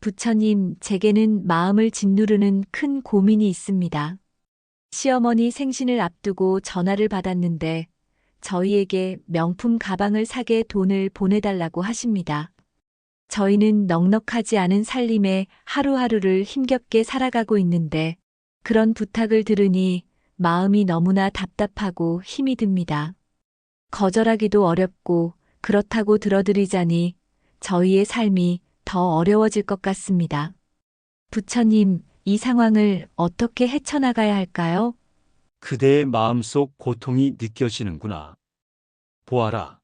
부처님, 제게는 마음을 짓누르는 큰 고민이 있습니다. 시어머니 생신을 앞두고 전화를 받았는데 저희에게 명품 가방을 사게 돈을 보내달라고 하십니다. 저희는 넉넉하지 않은 살림에 하루하루를 힘겹게 살아가고 있는데 그런 부탁을 들으니 마음이 너무나 답답하고 힘이 듭니다. 거절하기도 어렵고 그렇다고 들어드리자니 저희의 삶이 더 어려워질 것 같습니다. 부처님, 이 상황을 어떻게 헤쳐나가야 할까요? 그대의 마음속 고통이 느껴지는구나. 보아라,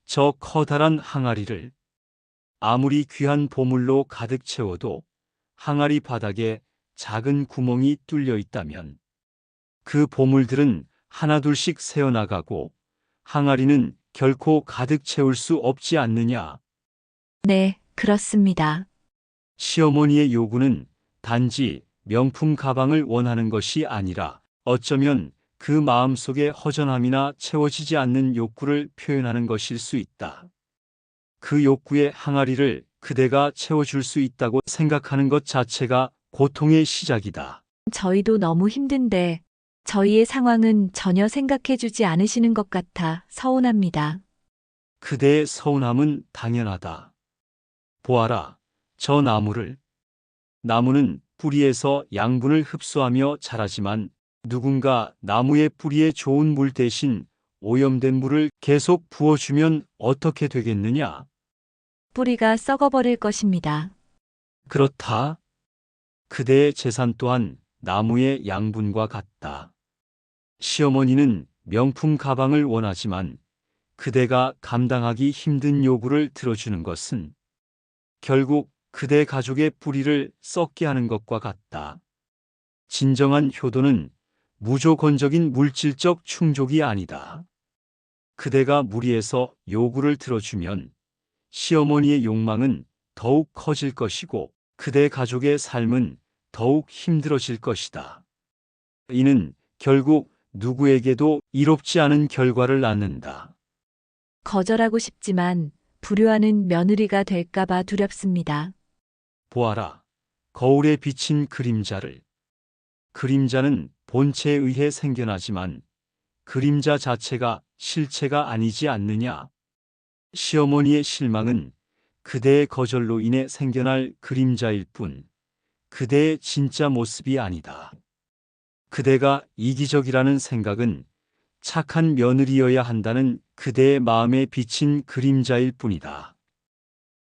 저 커다란 항아리를. 아무리 귀한 보물로 가득 채워도 항아리 바닥에 작은 구멍이 뚫려 있다면 그 보물들은 하나둘씩 새어나가고 항아리는 결코 가득 채울 수 없지 않느냐. 네, 그렇습니다. 시어머니의 요구는 단지 명품 가방을 원하는 것이 아니라 어쩌면 그 마음속의 허전함이나 채워지지 않는 욕구를 표현하는 것일 수 있다. 그 욕구의 항아리를 그대가 채워줄 수 있다고 생각하는 것 자체가 고통의 시작이다. 저희도 너무 힘든데 저희의 상황은 전혀 생각해주지 않으시는 것 같아 서운합니다. 그대의 서운함은 당연하다. 보아라, 저 나무를. 나무는 뿌리에서 양분을 흡수하며 자라지만 누군가 나무의 뿌리에 좋은 물 대신 오염된 물을 계속 부어주면 어떻게 되겠느냐? 뿌리가 썩어버릴 것입니다. 그렇다. 그대의 재산 또한 나무의 양분과 같다. 시어머니는 명품 가방을 원하지만 그대가 감당하기 힘든 요구를 들어주는 것은 결국 그대 가족의 뿌리를 썩게 하는 것과 같다. 진정한 효도는 무조건적인 물질적 충족이 아니다. 그대가 무리해서 요구를 들어주면 시어머니의 욕망은 더욱 커질 것이고 그대 가족의 삶은 더욱 힘들어질 것이다. 이는 결국 누구에게도 이롭지 않은 결과를 낳는다. 거절하고 싶지만 불효하는 며느리가 될까봐 두렵습니다. 보아라, 거울에 비친 그림자를. 그림자는 본체에 의해 생겨나지만 그림자 자체가 실체가 아니지 않느냐. 시어머니의 실망은 그대의 거절로 인해 생겨날 그림자일 뿐 그대의 진짜 모습이 아니다. 그대가 이기적이라는 생각은 착한 며느리여야 한다는 그대의 마음에 비친 그림자일 뿐이다.